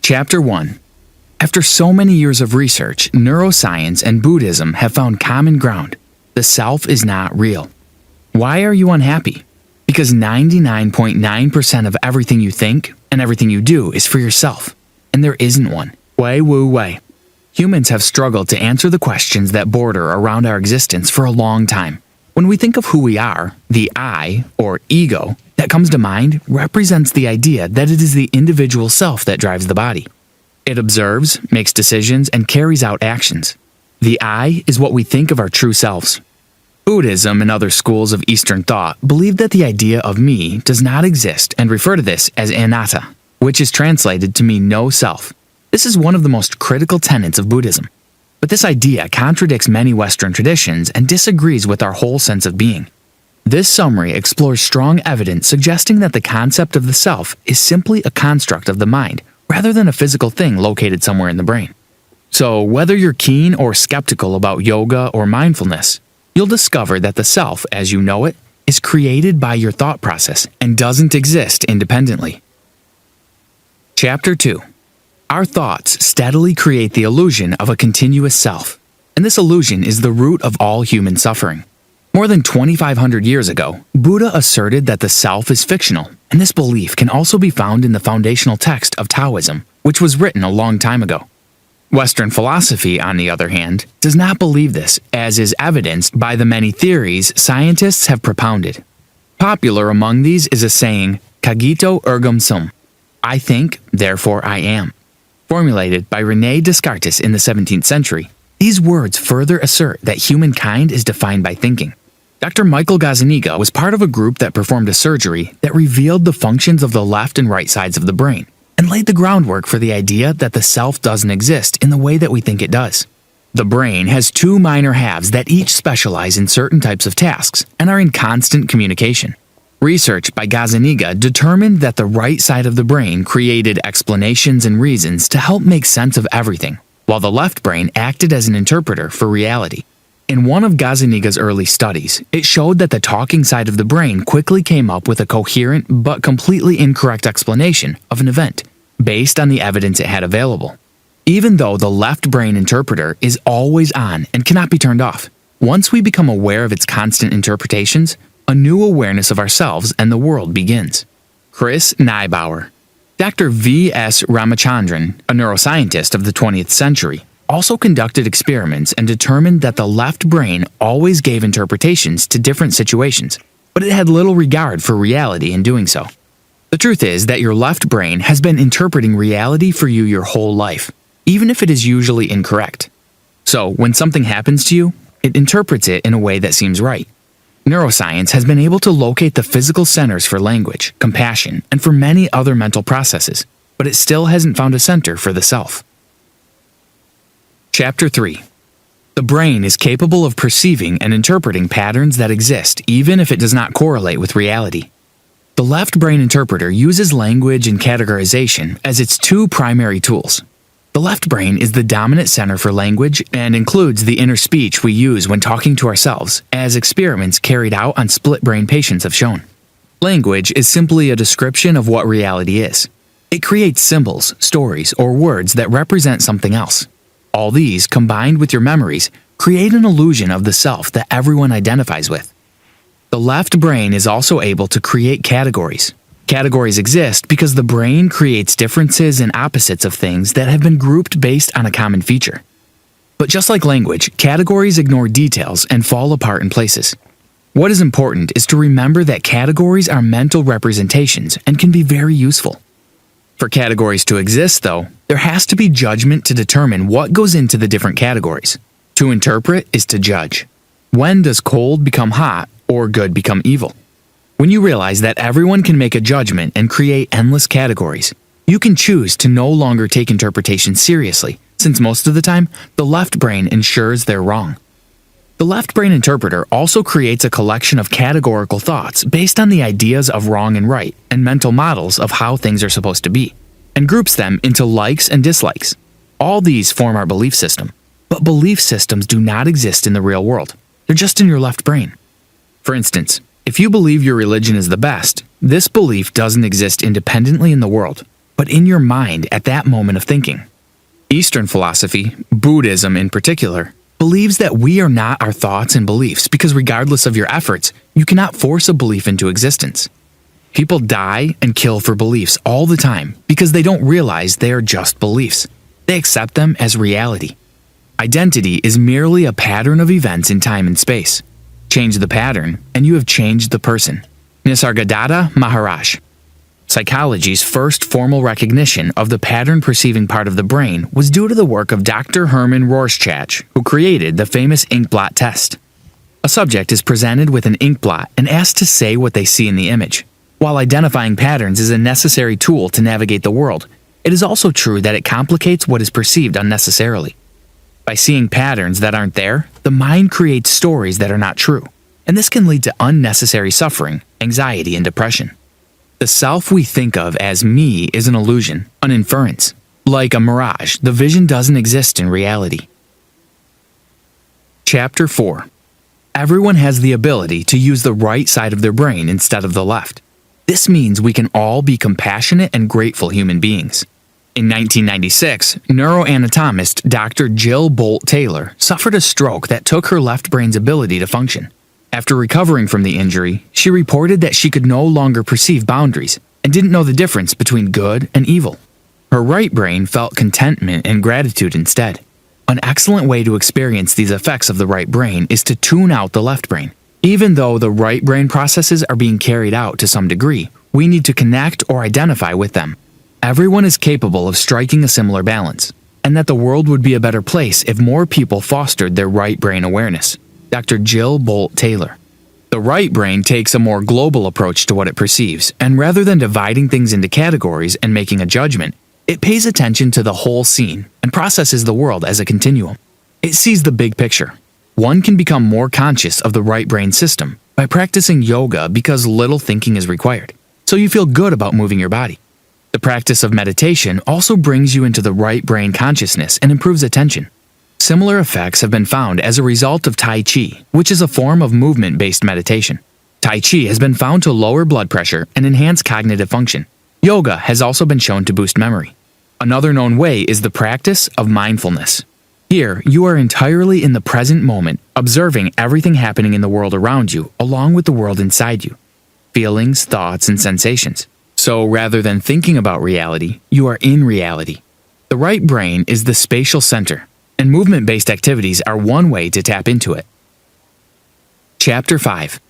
Chapter 1. After so many years of research, neuroscience and Buddhism have found common ground. The self is not real. Why are you unhappy? Because 99.9% of everything you think and everything you do is for yourself, and there isn't one. Wei Wu Wei. Humans have struggled to answer the questions that border around our existence for a long time. When we think of who we are, the I, or ego, that comes to mind represents the idea that it is the individual self that drives the body. It observes, makes decisions, and carries out actions. The I is what we think of our true selves. Buddhism and other schools of Eastern thought believe that the idea of me does not exist and refer to this as anatta, which is translated to mean no self. This is one of the most critical tenets of Buddhism. But this idea contradicts many Western traditions and disagrees with our whole sense of being. This summary explores strong evidence suggesting that the concept of the self is simply a construct of the mind, rather than a physical thing located somewhere in the brain. So, whether you're keen or skeptical about yoga or mindfulness, you'll discover that the self, as you know it, is created by your thought process and doesn't exist independently. Chapter 2. Our thoughts steadily create the illusion of a continuous self, and this illusion is the root of all human suffering. More than 2,500 years ago, Buddha asserted that the self is fictional, and this belief can also be found in the foundational text of Taoism, which was written a long time ago. Western philosophy, on the other hand, does not believe this, as is evidenced by the many theories scientists have propounded. Popular among these is a saying, cogito ergo sum, I think, therefore I am. Formulated by René Descartes in the 17th century, these words further assert that humankind is defined by thinking. Dr. Michael Gazzaniga was part of a group that performed a surgery that revealed the functions of the left and right sides of the brain, and laid the groundwork for the idea that the self doesn't exist in the way that we think it does. The brain has two minor halves that each specialize in certain types of tasks and are in constant communication. Research by Gazzaniga determined that the right side of the brain created explanations and reasons to help make sense of everything, while the left brain acted as an interpreter for reality. In one of Gazzaniga's early studies, it showed that the talking side of the brain quickly came up with a coherent but completely incorrect explanation of an event, based on the evidence it had available. Even though the left brain interpreter is always on and cannot be turned off, once we become aware of its constant interpretations, a new awareness of ourselves and the world begins. Chris Niebauer. Dr. V.S. Ramachandran, a neuroscientist of the 20th century, also conducted experiments and determined that the left brain always gave interpretations to different situations, but it had little regard for reality in doing so. The truth is that your left brain has been interpreting reality for you your whole life, even if it is usually incorrect. So, when something happens to you, it interprets it in a way that seems right. Neuroscience has been able to locate the physical centers for language, compassion, and for many other mental processes, but it still hasn't found a center for the self. Chapter 3. The brain is capable of perceiving and interpreting patterns that exist even if it does not correlate with reality. The left brain interpreter uses language and categorization as its two primary tools. The left brain is the dominant center for language and includes the inner speech we use when talking to ourselves, as experiments carried out on split-brain patients have shown. Language is simply a description of what reality is. It creates symbols, stories, or words that represent something else. All these, combined with your memories, create an illusion of the self that everyone identifies with. The left brain is also able to create categories. Categories exist because the brain creates differences and opposites of things that have been grouped based on a common feature. But just like language, categories ignore details and fall apart in places. What is important is to remember that categories are mental representations and can be very useful. For categories to exist, though, there has to be judgment to determine what goes into the different categories. To interpret is to judge. When does cold become hot or good become evil? When you realize that everyone can make a judgment and create endless categories, you can choose to no longer take interpretation seriously, since most of the time, the left brain ensures they're wrong. The left brain interpreter also creates a collection of categorical thoughts based on the ideas of wrong and right and mental models of how things are supposed to be, and groups them into likes and dislikes. All these form our belief system, but belief systems do not exist in the real world. They're just in your left brain. For instance, if you believe your religion is the best, this belief doesn't exist independently in the world. but in your mind at that moment of thinking. Eastern philosophy, Buddhism in particular, believes that we are not our thoughts and beliefs because regardless of your efforts, you cannot force a belief into existence. People die and kill for beliefs all the time because they don't realize they are just beliefs. They accept them as reality. Identity is merely a pattern of events in time and space. Change the pattern, and you have changed the person. Nisargadatta Maharaj. Psychology's first formal recognition of the pattern-perceiving part of the brain was due to the work of Dr. Hermann Rorschach, who created the famous inkblot test. A subject is presented with an inkblot and asked to say what they see in the image. While identifying patterns is a necessary tool to navigate the world, it is also true that it complicates what is perceived unnecessarily. By seeing patterns that aren't there, the mind creates stories that are not true, and this can lead to unnecessary suffering, anxiety, and depression. The self we think of as me is an illusion, an inference. Like a mirage, the vision doesn't exist in reality. Chapter 4. Everyone has the ability to use the right side of their brain instead of the left. This means we can all be compassionate and grateful human beings. In 1996, neuroanatomist Dr. Jill Bolt Taylor suffered a stroke that took her left brain's ability to function. After recovering from the injury, she reported that she could no longer perceive boundaries and didn't know the difference between good and evil. Her right brain felt contentment and gratitude instead. An excellent way to experience these effects of the right brain is to tune out the left brain. Even though the right brain processes are being carried out to some degree, we need to connect or identify with them. Everyone is capable of striking a similar balance, and that the world would be a better place if more people fostered their right brain awareness. Dr. Jill Bolt Taylor. The right brain takes a more global approach to what it perceives, and rather than dividing things into categories and making a judgment, it pays attention to the whole scene and processes the world as a continuum. It sees the big picture. One can become more conscious of the right brain system by practicing yoga because little thinking is required, so you feel good about moving your body. The practice of meditation also brings you into the right brain consciousness and improves attention. Similar effects have been found as a result of Tai Chi, which is a form of movement-based meditation. Tai Chi has been found to lower blood pressure and enhance cognitive function. Yoga has also been shown to boost memory. Another known way is the practice of mindfulness. Here, you are entirely in the present moment, observing everything happening in the world around you along with the world inside you. Feelings, thoughts, and sensations. So rather than thinking about reality, you are in reality. The right brain is the spatial center, and movement-based activities are one way to tap into it. Chapter 5.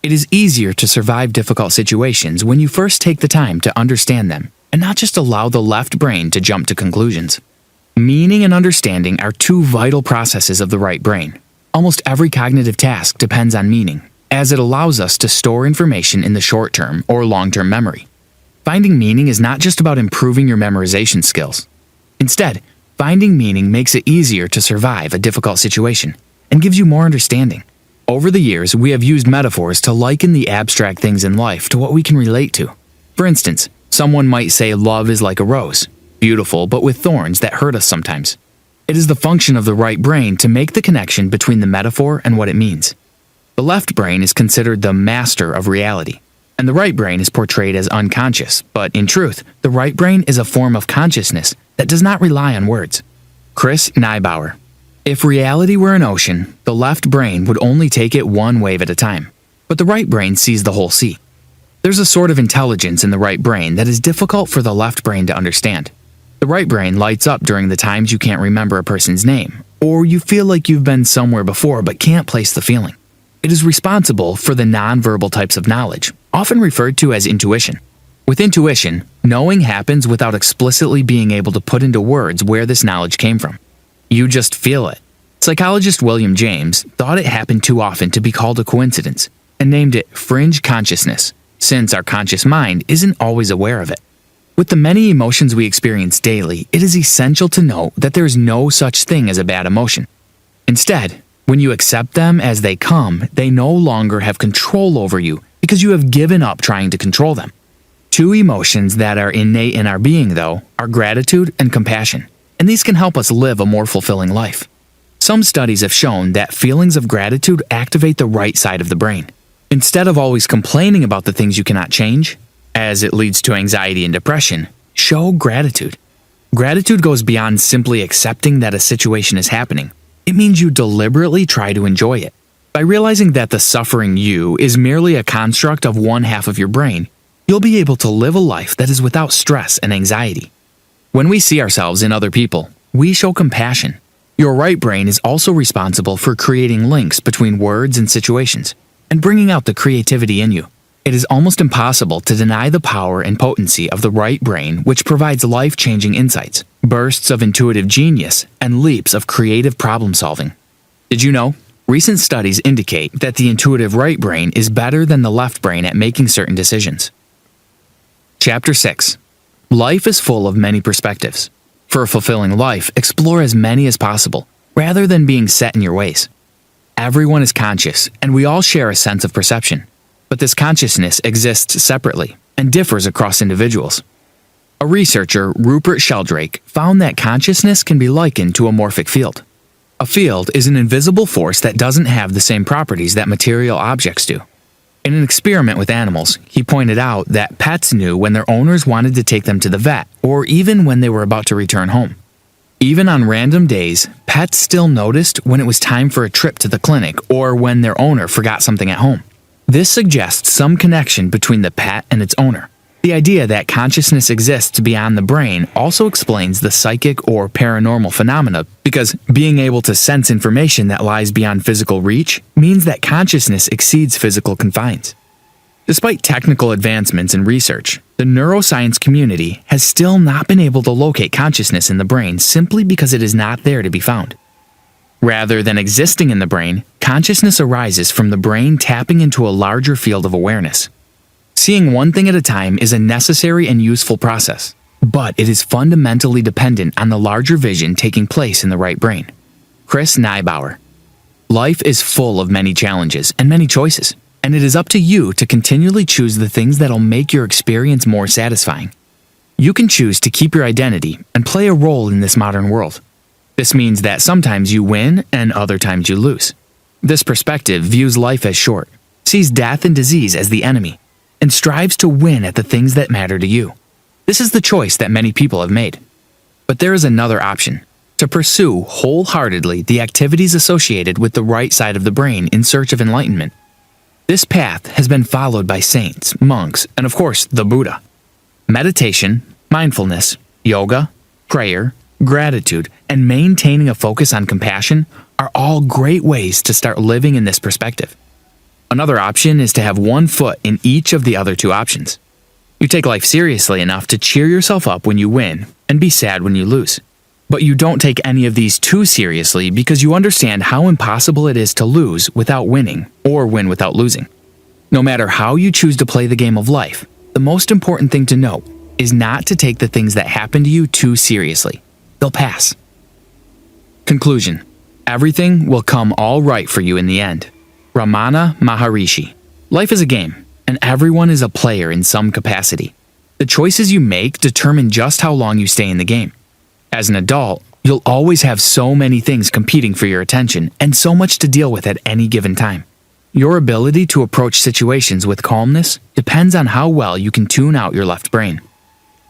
It is easier to survive difficult situations when you first take the time to understand them, and not just allow the left brain to jump to conclusions. Meaning and understanding are two vital processes of the right brain. Almost every cognitive task depends on meaning, as it allows us to store information in the short-term or long-term memory. Finding meaning is not just about improving your memorization skills. Instead, finding meaning makes it easier to survive a difficult situation and gives you more understanding. Over the years, we have used metaphors to liken the abstract things in life to what we can relate to. For instance, someone might say love is like a rose, beautiful but with thorns that hurt us sometimes. It is the function of the right brain to make the connection between the metaphor and what it means. The left brain is considered the master of reality, and the right brain is portrayed as unconscious, but in truth, the right brain is a form of consciousness that does not rely on words. Chris Niebauer. If reality were an ocean, the left brain would only take it one wave at a time, but the right brain sees the whole sea. There's a sort of intelligence in the right brain that is difficult for the left brain to understand. The right brain lights up during the times you can't remember a person's name, or you feel like you've been somewhere before but can't place the feeling. It is responsible for the nonverbal types of knowledge, often referred to as intuition. With intuition, knowing happens without explicitly being able to put into words where this knowledge came from. You just feel it. Psychologist William James thought it happened too often to be called a coincidence, and named it fringe consciousness, since our conscious mind isn't always aware of it. With the many emotions we experience daily, it is essential to note that there is no such thing as a bad emotion. Instead, when you accept them as they come, they no longer have control over you because you have given up trying to control them. Two emotions that are innate in our being, though, are gratitude and compassion, and these can help us live a more fulfilling life. Some studies have shown that feelings of gratitude activate the right side of the brain. Instead of always complaining about the things you cannot change, as it leads to anxiety and depression, show gratitude. Gratitude goes beyond simply accepting that a situation is happening. It means you deliberately try to enjoy it. By realizing that the suffering you is merely a construct of one half of your brain, you'll be able to live a life that is without stress and anxiety. When we see ourselves in other people, we show compassion. Your right brain is also responsible for creating links between words and situations, and bringing out the creativity in you. It is almost impossible to deny the power and potency of the right brain, which provides life-changing insights, bursts of intuitive genius, and leaps of creative problem-solving. Did you know? Recent studies indicate that the intuitive right brain is better than the left brain at making certain decisions. Chapter 6. Life is full of many perspectives. For a fulfilling life, explore as many as possible, rather than being set in your ways. Everyone is conscious, and we all share a sense of perception. But this consciousness exists separately and differs across individuals. A researcher, Rupert Sheldrake, found that consciousness can be likened to a morphic field. A field is an invisible force that doesn't have the same properties that material objects do. In an experiment with animals, he pointed out that pets knew when their owners wanted to take them to the vet, or even when they were about to return home. Even on random days, pets still noticed when it was time for a trip to the clinic or when their owner forgot something at home. This suggests some connection between the pet and its owner. The idea that consciousness exists beyond the brain also explains the psychic or paranormal phenomena, because being able to sense information that lies beyond physical reach means that consciousness exceeds physical confines. Despite technical advancements in research, the neuroscience community has still not been able to locate consciousness in the brain simply because it is not there to be found. Rather than existing in the brain, consciousness arises from the brain tapping into a larger field of awareness. Seeing one thing at a time is a necessary and useful process, but it is fundamentally dependent on the larger vision taking place in the right brain. Chris Niebauer. Life is full of many challenges and many choices, and it is up to you to continually choose the things that'll make your experience more satisfying. You can choose to keep your identity and play a role in this modern world. This means that sometimes you win and other times you lose. This perspective views life as short, sees death and disease as the enemy, and strives to win at the things that matter to you. This is the choice that many people have made. But there is another option: to pursue wholeheartedly the activities associated with the right side of the brain in search of enlightenment. This path has been followed by saints, monks, and of course, the Buddha. Meditation, mindfulness, yoga, prayer, gratitude, and maintaining a focus on compassion are all great ways to start living in this perspective. Another option is to have one foot in each of the other two options. You take life seriously enough to cheer yourself up when you win and be sad when you lose. But you don't take any of these too seriously because you understand how impossible it is to lose without winning or win without losing. No matter how you choose to play the game of life, the most important thing to note is not to take the things that happen to you too seriously. They'll pass. Conclusion. Everything will come all right for you in the end. Ramana Maharishi. Life is a game, and everyone is a player in some capacity. The choices you make determine just how long you stay in the game. As an adult, you'll always have so many things competing for your attention and so much to deal with at any given time. Your ability to approach situations with calmness depends on how well you can tune out your left brain.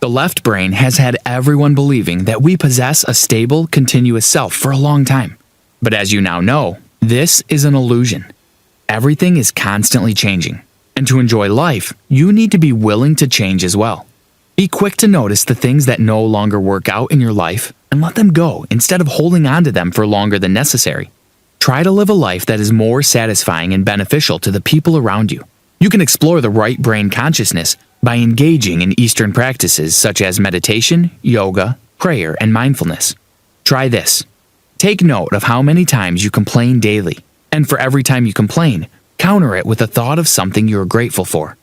The left brain has had everyone believing that we possess a stable, continuous self for a long time. But as you now know, this is an illusion. Everything is constantly changing, and to enjoy life, you need to be willing to change as well. Be quick to notice the things that no longer work out in your life and let them go instead of holding on to them for longer than necessary. Try to live a life that is more satisfying and beneficial to the people around you. You can explore the right brain consciousness by engaging in Eastern practices such as meditation, yoga, prayer, and mindfulness. Try this. Take note of how many times you complain daily, and for every time you complain, counter it with a thought of something you are grateful for.